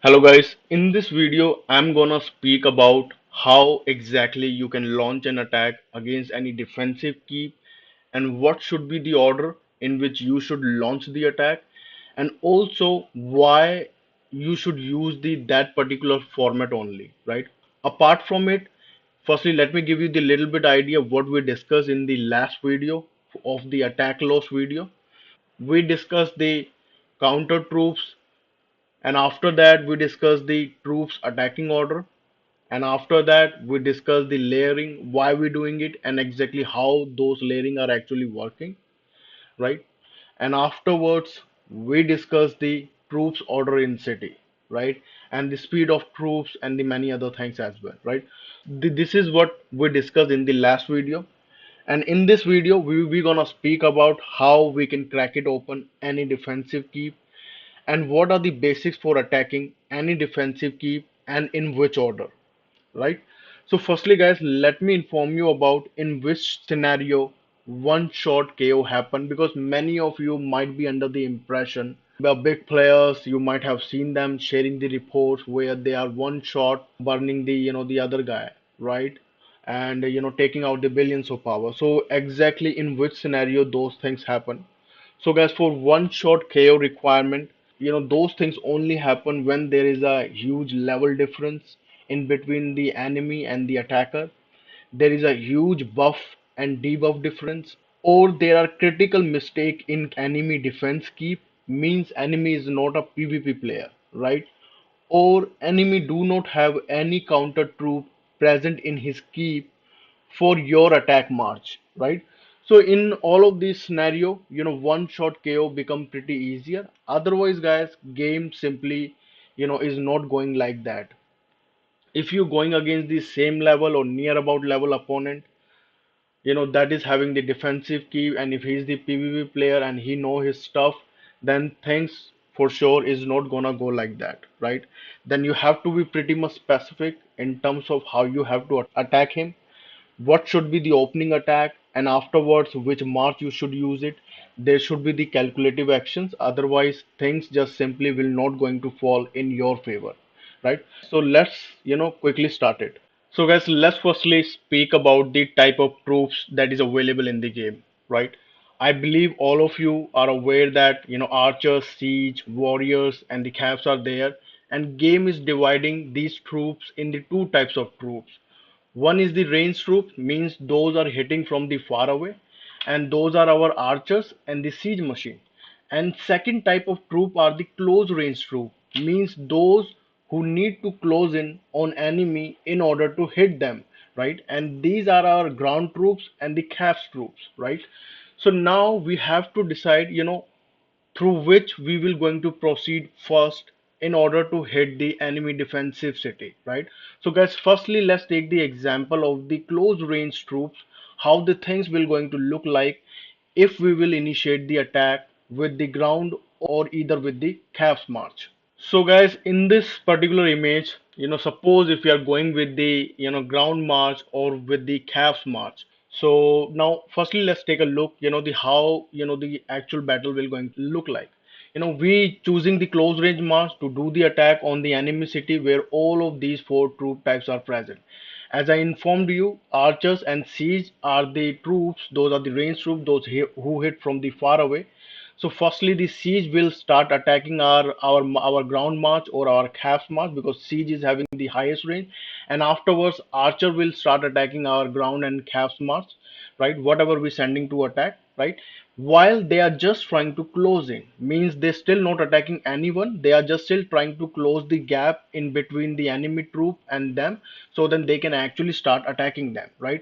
Hello guys, in this video I'm gonna speak about how exactly you can launch an attack against any defensive keep and what should be the order in which you should launch the attack and also why you should use the that particular format only, right? Apart from it, firstly let me give you the little bit idea of what we discussed in the last video of the attack loss video. We discussed the counter troops, and after that we discuss the troops attacking order, and after that we discuss the layering, why we're doing it and exactly how those layering are actually working, right? And afterwards we discuss the troops order in city, right? And the speed of troops and the many other things as well, right? This is what we discussed in the last video, and in this video we're gonna speak about how we can crack it open any defensive keep and what are the basics for attacking any defensive keep and in which order, right? So firstly guys, let me inform you about in which scenario one shot KO happen, because many of you might be under the impression the big players, you might have seen them sharing the reports where they are one shot burning the the other guy, right? And taking out the billions of power. So exactly in which scenario those things happen. So guys, for one shot KO requirement, those things only happen when there is a huge level difference in between the enemy and the attacker. There is a huge buff and debuff difference, or there are critical mistake in enemy defense keep, means enemy is not a PvP player, right? Or enemy do not have any counter troop present in his keep for your attack march, right? So in all of these scenario, one shot KO become pretty easier. Otherwise, guys, game simply, is not going like that. If you're going against the same level or near about level opponent, that is having the defensive key, and if he's the PvP player and he know his stuff, then things for sure is not gonna go like that, right? Then you have to be pretty much specific in terms of how you have to attack him, what should be the opening attack, and afterwards which march you should use it. There should be the calculative actions, otherwise things just simply will not going to fall in your favor, right? So let's quickly start it. So guys, let's firstly speak about the type of troops that is available in the game, right? I believe all of you are aware that archers, siege, warriors, and the caps are there, and game is dividing these troops in the two types of troops. One is the range troops, means those are hitting from the far away, and those are our archers and the siege machine. And second type of troop are the close range troop, means those who need to close in on enemy in order to hit them, right? And these are our ground troops and the caps troops, right? So now we have to decide, through which we will going to proceed first in order to hit the enemy defensive city, right? So guys, firstly let's take the example of the close range troops, how the things will going to look like if we will initiate the attack with the ground or either with the calf march. So guys, in this particular image, suppose if you are going with the ground march or with the calves march. So now firstly let's take a look, the how the actual battle will going to look like. We choosing the close range march to do the attack on the enemy city where all of these four troop types are present. As I informed you, archers and siege are the troops, those are the range troops, those who hit from the far away. So firstly, the siege will start attacking our ground march or our calf march, because siege is having the highest range, and afterwards archer will start attacking our ground and calf march, right? Whatever we're sending to attack, right? While they are just trying to close in, means they're still not attacking anyone. They are just still trying to close the gap in between the enemy troop and them, so then they can actually start attacking them, right?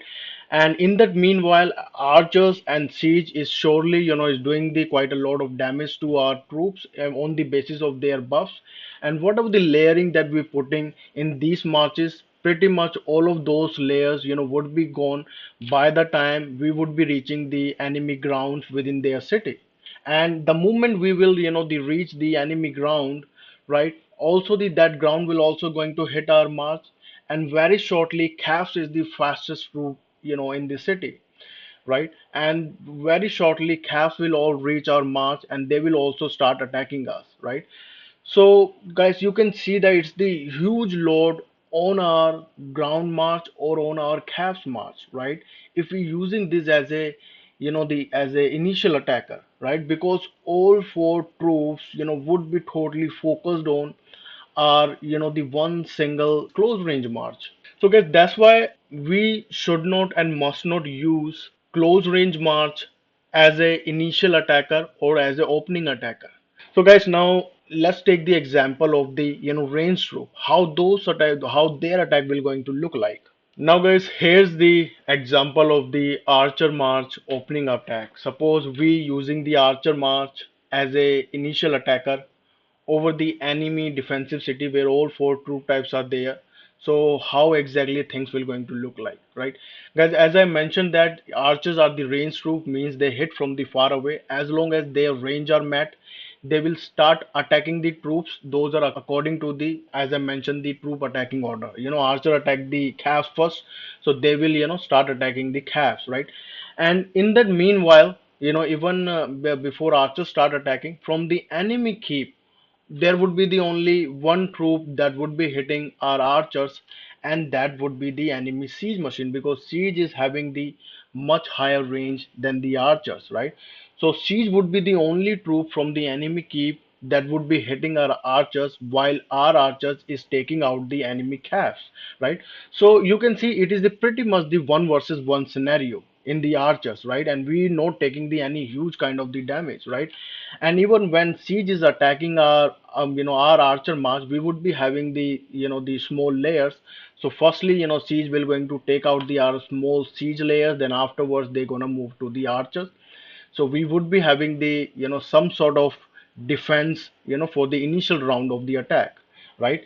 And in that meanwhile, archers and siege is surely is doing the quite a lot of damage to our troops on the basis of their buffs. And whatever the layering that we're putting in these marches, pretty much all of those layers would be gone by the time we would be reaching the enemy grounds within their city. And the moment we will the reach the enemy ground, right, also that ground will also going to hit our march. And very shortly calves is the fastest route in the city, right? And very shortly calves will all reach our march and they will also start attacking us, right? So guys, you can see that it's the huge load on our ground march or on our caps march, right? If we're using this as a, the as a initial attacker, right? Because all four troops, would be totally focused on our, the one single close range march. So guys, that's why we should not and must not use close range march as a initial attacker or as a opening attacker. So guys, now let's take the example of the range troop. How their attack will going to look like. Now guys, here's the example of the Archer March opening attack. Suppose we using the Archer March as a initial attacker over the enemy defensive city where all four troop types are there. So how exactly things will going to look like, right? Guys, as I mentioned that archers are the range troop, means they hit from the far away. As long as their range are met, they will start attacking the troops. Those are according to the, as I mentioned, the troop attacking order. Archer attack the calves first, so they will start attacking the calves, right? And in that meanwhile, even before archers start attacking from the enemy keep, there would be the only one troop that would be hitting our archers, and that would be the enemy siege machine, because siege is having the much higher range than the archers, right? So siege would be the only troop from the enemy keep that would be hitting our archers, while our archers is taking out the enemy calves, right? So you can see it is the pretty much the one versus one scenario in the archers, right? And we not taking the any huge kind of the damage, right? And even when siege is attacking our our archer march, we would be having the the small layers. So firstly, siege will going to take out the our small siege layers, then afterwards they're gonna move to the archers. So we would be having the some sort of defense for the initial round of the attack, right?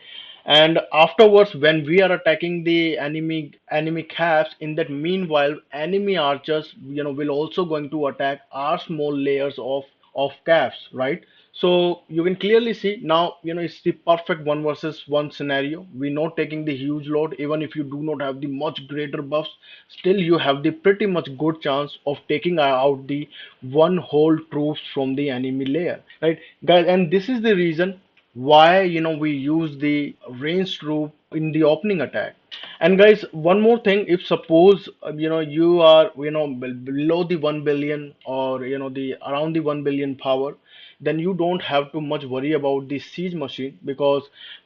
And afterwards, when we are attacking the enemy caps, in that meanwhile enemy archers will also going to attack our small layers of caps, right? So you can clearly see now, it's the perfect one versus one scenario. We're not taking the huge load. Even if you do not have the much greater buffs, still you have the pretty much good chance of taking out the one whole troops from the enemy layer, right, guys? And this is the reason why we use the ranged troop in the opening attack. And guys, one more thing, if suppose you are below the 1 billion, or the around the 1 billion power, then you don't have to much worry about the siege machine, because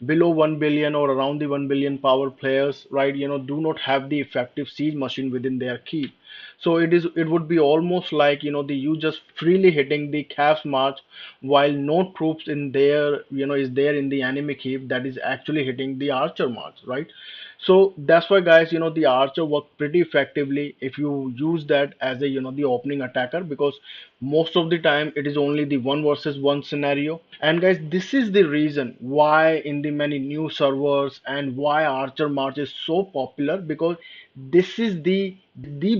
below 1 billion or around the 1 billion power players, right, do not have the effective siege machine within their keep. So it would be almost like the you just freely hitting the calf's march, while no troops in there is there in the enemy keep that is actually hitting the archer march, right? So that's why guys, the archer work pretty effectively if you use that as a the opening attacker, because most of the time it is only the one versus one scenario. And guys, this is the reason why in the many new servers and why archer march is so popular, because this is the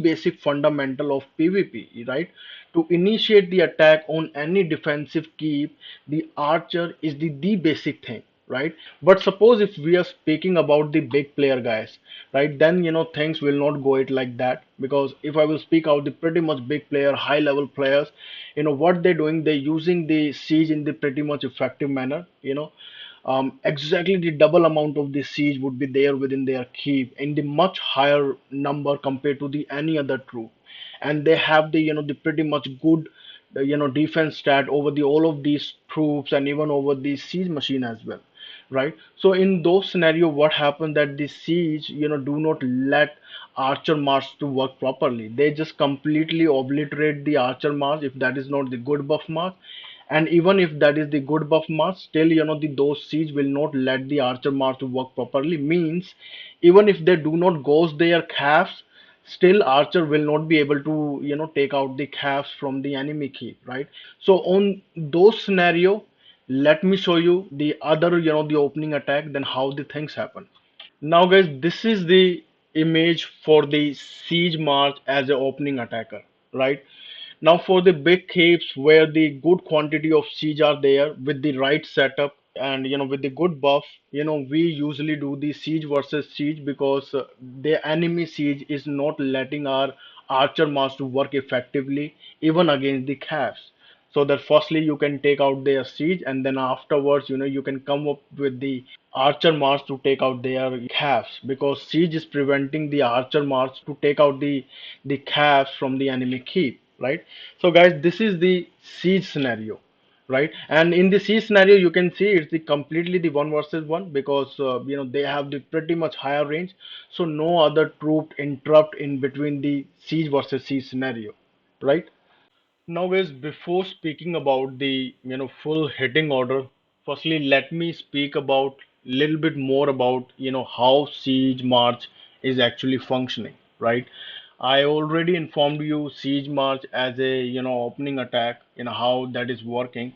basic fundamental of PvP, right? To initiate the attack on any defensive keep, the archer is the basic thing, right? But suppose if we are speaking about the big player guys, right, then things will not go it like that. Because if I will speak out the pretty much big player, high level players, what they're doing, they're using the siege in the pretty much effective manner, exactly the double amount of the siege would be there within their keep in the much higher number compared to the any other troop. And they have the the pretty much good defense stat over the all of these troops, and even over the siege machine as well, right? So in those scenario, what happened that the siege do not let archer march to work properly. They just completely obliterate the archer march if that is not the good buff march. And even if that is the good buff march, still those siege will not let the archer march to work properly. Means even if they do not ghost their calves, still archer will not be able to take out the calves from the enemy keep, right? So on those scenario, let me show you the other the opening attack, then how the things happen. Now guys, this is the image for the siege march as a opening attacker, right? Now for the big caves where the good quantity of siege are there with the right setup, and with the good buff, we usually do the siege versus siege, because the enemy siege is not letting our archer mass to work effectively even against the calves. so that firstly you can take out their siege, and then afterwards, you can come up with the archer march to take out their calves, because siege is preventing the archer march to take out the calves from the enemy keep, right? So guys, this is the siege scenario, right? And in the siege scenario, you can see it's the completely the one versus one, because they have the pretty much higher range, so no other troop interrupt in between the siege versus siege scenario, right? Now, guys, before speaking about the full hitting order, firstly let me speak about little bit more about how Siege March is actually functioning, right? I already informed you Siege March as a opening attack, how that is working.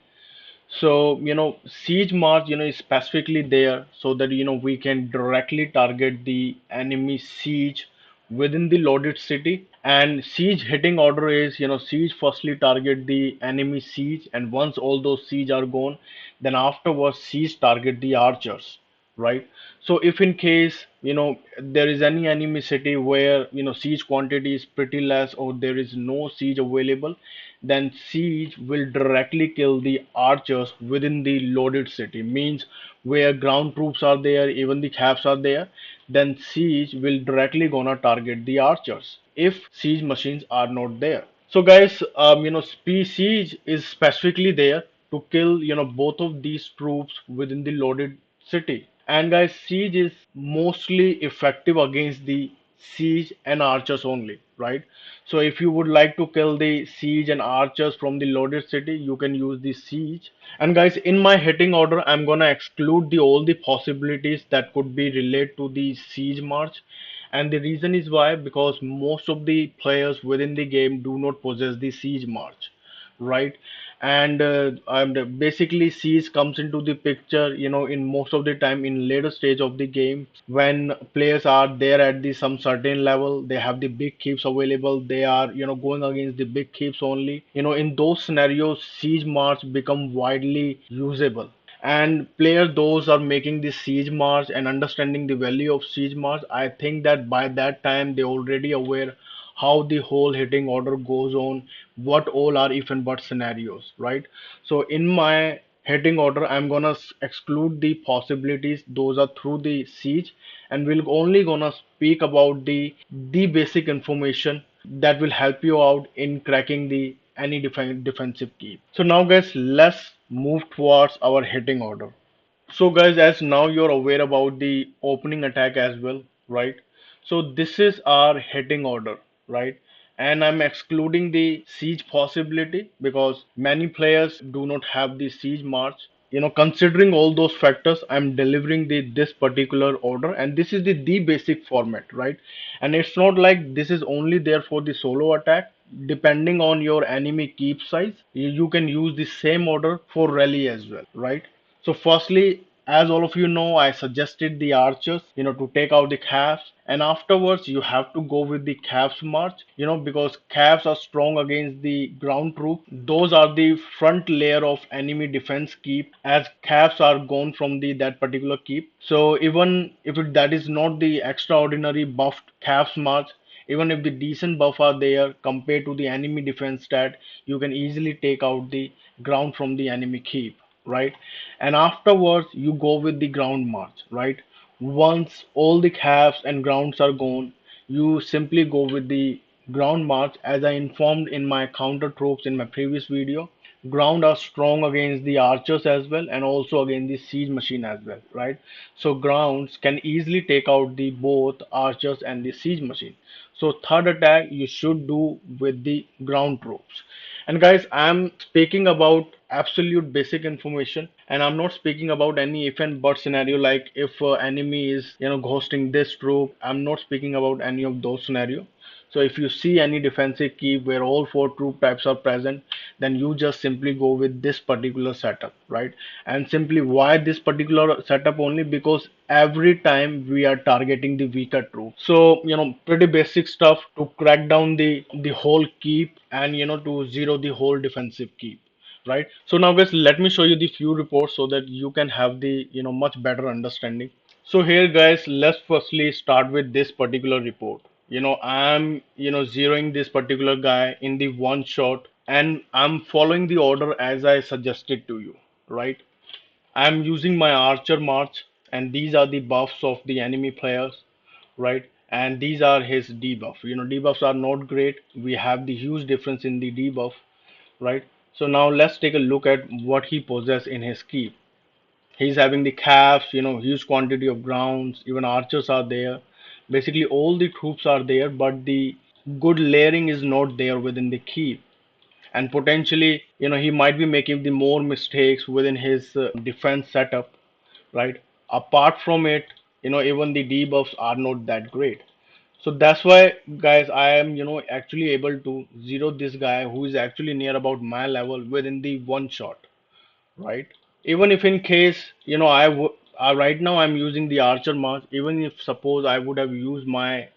So, Siege March, is specifically there so that, we can directly target the enemy siege within the loaded city. And siege hitting order is, siege firstly target the enemy siege, and once all those siege are gone, then afterwards siege target the archers, right? So if in case, there is any enemy city where, siege quantity is pretty less, or there is no siege available, then siege will directly kill the archers within the loaded city. Means where ground troops are there, even the caps are there, then siege will directly gonna target the archers if siege machines are not there. So guys, siege is specifically there to kill both of these troops within the loaded city. And guys, siege is mostly effective against the siege and archers only, right? So if you would like to kill the siege and archers from the loaded city, you can use the siege. And guys, in my hitting order, I'm gonna exclude the all the possibilities that could be related to the siege march. And the reason is why, because most of the players within the game do not possess the siege march, right? And basically siege comes into the picture, in most of the time in later stage of the game, when players are there at the some certain level, they have the big keeps available, they are going against the big keeps only. In those scenarios, siege march become widely usable, and players those are making the siege march and understanding the value of siege march, I think that by that time they already aware how the whole hitting order goes on, what all are if and but scenarios, right? So in my hitting order, I'm gonna exclude the possibilities those are through the siege, and we'll only gonna speak about the basic information that will help you out in cracking the any defensive key. So now guys, let's move towards our hitting order. So guys, as now you're aware about the opening attack as well, right? So this is our hitting order, right? And I'm excluding the siege possibility because many players do not have the siege march. Considering all those factors, I'm delivering this particular order, and this is the basic format, right? And it's not like this is only there for the solo attack. Depending on your enemy keep size, you can use the same order for rally as well, right? So firstly, as all of you know, I suggested the archers, to take out the calves, and afterwards you have to go with the calves march, because calves are strong against the ground troop. Those are the front layer of enemy defense keep, as calves are gone from the that particular keep. So even if that is not the extraordinary buffed calves march, even if the decent buff are there compared to the enemy defense stat, you can easily take out the ground from the enemy keep, right? And afterwards you go with the ground march, right? Once all the caps and grounds are gone, you simply go with the ground march. As I informed in my counter troops in my previous video, ground are strong against the archers as well, and also against the siege machine as well, right? So grounds can easily take out the both archers and the siege machine. So third attack you should do with the ground troops. And guys, I'm speaking about absolute basic information, and I'm not speaking about any if and but scenario, like if enemy is ghosting this troop. I'm not speaking about any of those scenario. So if you see any defensive keep where all four troop types are present, then you just simply go with this particular setup, right? And simply why this particular setup? Only because every time we are targeting the weaker troop. So pretty basic stuff to crack down the whole keep, and to zero the whole defensive keep, right? So now guys, let me show you the few reports so that you can have the much better understanding. So here guys, let's firstly start with this particular report. I'm zeroing this particular guy in the one shot and I'm following the order as I suggested to you, right? I'm using my archer march, and these are the buffs of the enemy players, right? And these are his debuff. Debuffs are not great. We have the huge difference in the debuff, right? So now let's take a look at what he possesses in his keep. He's having the calves, huge quantity of grounds, even archers are there. Basically, all the troops are there, but the good layering is not there within the keep. And potentially, he might be making the more mistakes within his defense setup, right? Apart from it, even the debuffs are not that great. So that's why, guys, I am, actually able to zero this guy who is actually near about my level within the one shot, right? Even if in case, right now I'm using the archer march, even if suppose I would have used my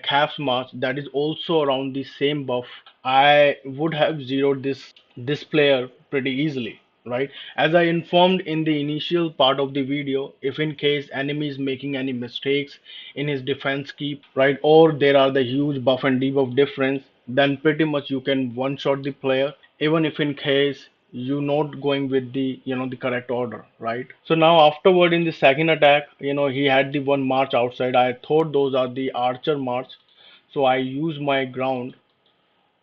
calf's march that is also around the same buff, I would have zeroed this player pretty easily, right? As I informed in the initial part of the video, if in case enemy is making any mistakes in his defense keep, right, or there are the huge buff and debuff difference, then pretty much you can one shot the player, even if in case you not going with the the correct order, right? So now afterward in the second attack, he had the one march outside. I thought those are the archer march, so I use my ground,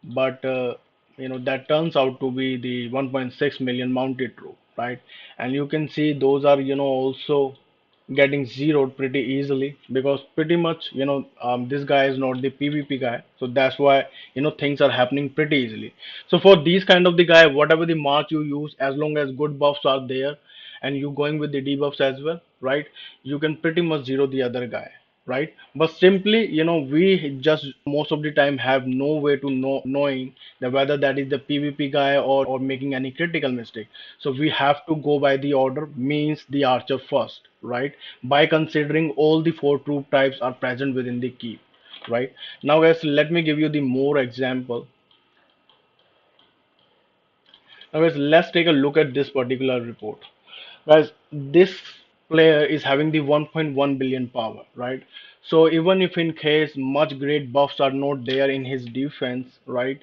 but that turns out to be the 1.6 million mounted troop, right? And you can see those are also getting zeroed pretty easily, because pretty much this guy is not the PvP guy, so that's why things are happening pretty easily. So for these kind of the guy, whatever the march you use, as long as good buffs are there and you going with the debuffs as well, right, you can pretty much zero the other guy, right? But simply, we just most of the time have no way to knowing that whether that is the PvP guy or making any critical mistake. So we have to go by the order, means the archer first, right? By considering all the four troop types are present within the keep, right? Now guys, let me give you the more example. Now guys, let's take a look at this particular report. Guys, this player is having the 1.1 billion power, right? So even if in case much great buffs are not there in his defense, right,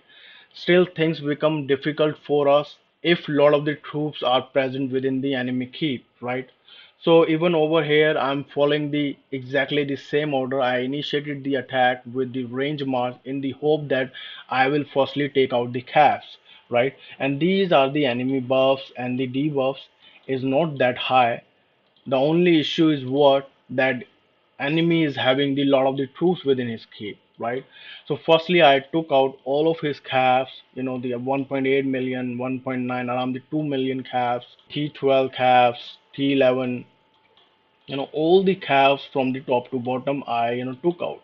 still things become difficult for us if lot of the troops are present within the enemy keep, right? So even over here, I'm following the exactly the same order. I initiated the attack with the range march in the hope that I will firstly take out the calves, right? And these are the enemy buffs, and the debuffs is not that high. The only issue is what that enemy is having the lot of the troops within his keep, right? So firstly, I took out all of his calves, the 1.8 million, 1.9, around the 2 million calves, T12 calves, T11, all the calves from the top to bottom I took out,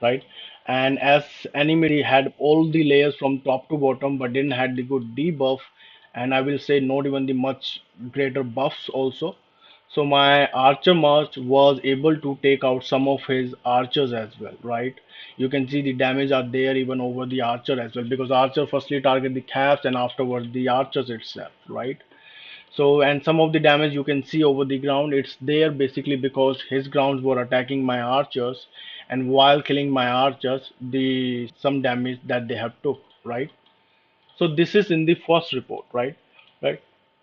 right? And as enemy had all the layers from top to bottom but didn't had the good debuff, and I will say not even the much greater buffs also, so my archer march was able to take out some of his archers as well, right? You can see the damage are there even over the archer as well, because archer firstly target the calves and afterwards the archers itself, right? So, and some of the damage you can see over the ground, it's there basically because his grounds were attacking my archers, and while killing my archers, the some damage that they have took, right? So this is in the first report, right?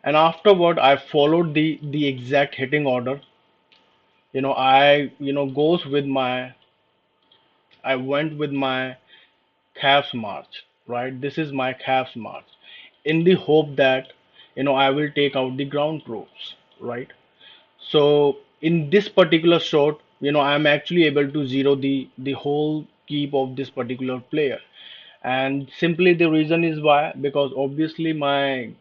And afterward, I followed the exact hitting order. I goes with my I went with my calf's march, right? This is my calf's march, in the hope that I will take out the ground troops, right? So in this particular shot, I'm actually able to zero the whole keep of this particular player. And simply the reason is why, because obviously my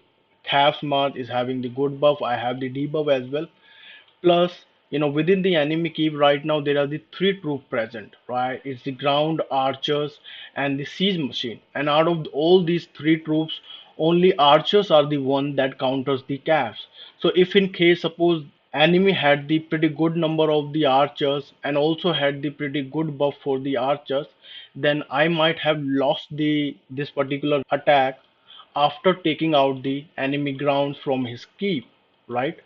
calf march is having the good buff, I have the debuff as well. Plus, within the enemy keep right now, there are the three troops present, right? It's the ground archers and the siege machine. And out of all these three troops, only archers are the one that counters the calves. So if in case suppose enemy had the pretty good number of the archers and also had the pretty good buff for the archers, then I might have lost the this particular attack after taking out the enemy grounds from his keep, right?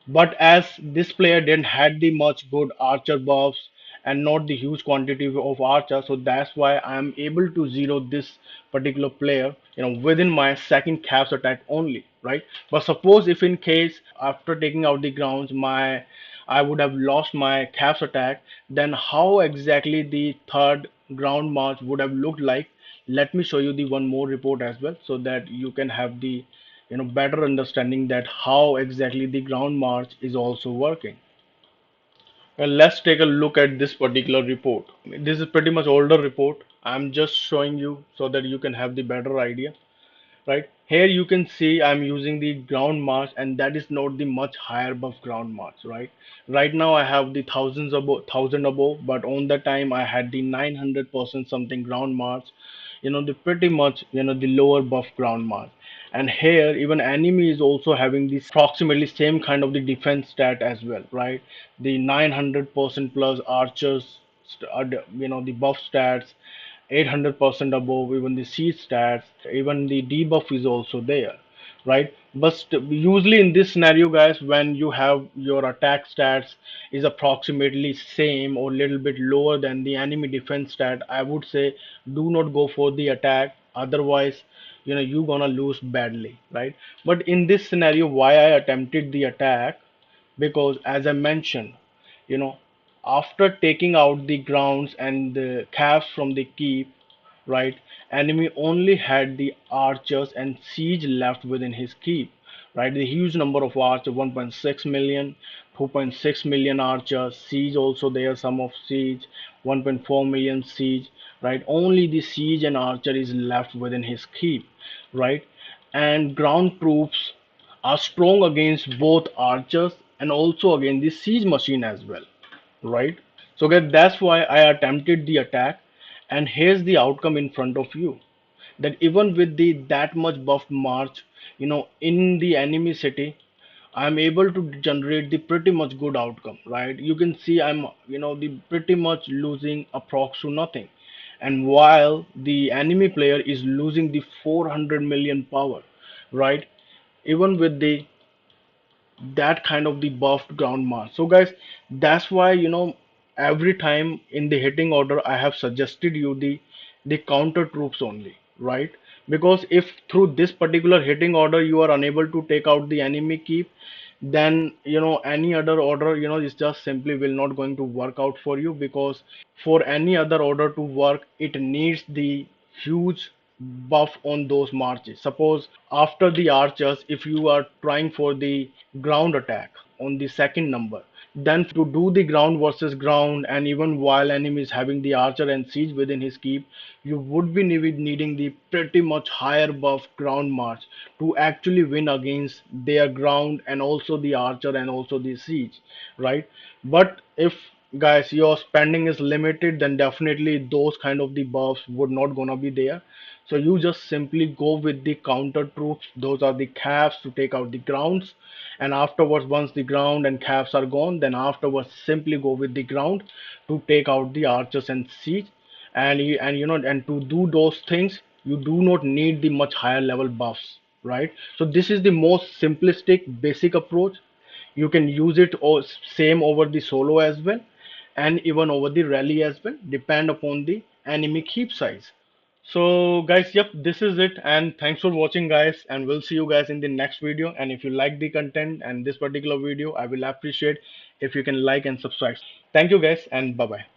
But as this player didn't had the much good archer buffs and not the huge quantity of archers, so that's why I am able to zero this particular player within my second caps attack only, right? But suppose if in case after taking out the grounds I would have lost my caps attack, then how exactly the third ground march would have looked like? Let me show you the one more report as well, so that you can have the better understanding that how exactly the ground march is also working. Well, let's take a look at this particular report. This is pretty much older report. I'm just showing you so that you can have the better idea, right? Here you can see I'm using the ground march, and that is not the much higher above ground march, right? Right now I have the thousands above, thousand above, but on the time I had the 900% something ground march, the pretty much, the lower buff ground march. And here even enemy is also having this approximately same kind of the defense stat as well, right? The 900% plus archers, the buff stats, 800% above, even the siege stats, even the debuff is also there, right? But usually in this scenario, guys, when you have your attack stats is approximately same or little bit lower than the enemy defense stat, I would say do not go for the attack. Otherwise, you're gonna lose badly, right? But in this scenario, why I attempted the attack, because as I mentioned, you know after taking out the grounds and the calves from the keep, right, enemy only had the archers and siege left within his keep, right? The huge number of archers, 1.6 million, 2.6 million archers, siege also there, some of siege, 1.4 million siege, right? Only the siege and archer is left within his keep, right? And ground troops are strong against both archers and also against the siege machine as well, right? So guys, that's why I attempted the attack, and here's the outcome in front of you. That even with the that much buff march, in the enemy city, I'm able to generate the pretty much good outcome, right? You can see I'm, the pretty much losing approx to nothing, and while the enemy player is losing the 400 million power, right? Even with the that kind of the buffed ground mass. So guys, that's why every time in the hitting order I have suggested you the counter troops only, right? Because if through this particular hitting order you are unable to take out the enemy keep, then any other order is just simply will not going to work out for you, because for any other order to work it needs the huge buff on those marches. Suppose after the archers, if you are trying for the ground attack on the second number, then to do the ground versus ground, and even while enemy is having the archer and siege within his keep, you would be needing the pretty much higher buff ground march to actually win against their ground and also the archer and also the siege, right? But if guys your spending is limited, then definitely those kind of the buffs would not gonna be there. So you just simply go with the counter troops. Those are the calves to take out the grounds. And afterwards, once the ground and calves are gone, then afterwards simply go with the ground to take out the archers and siege. And to do those things, you do not need the much higher level buffs, right? So this is the most simplistic, basic approach. You can use it or same over the solo as well, and even over the rally as well, depend upon the enemy keep size. So guys, yep, this is it, and thanks for watching guys, and we'll see you guys in the next video. And if you like the content and this particular video, I will appreciate if you can like and subscribe. Thank you guys, and bye bye.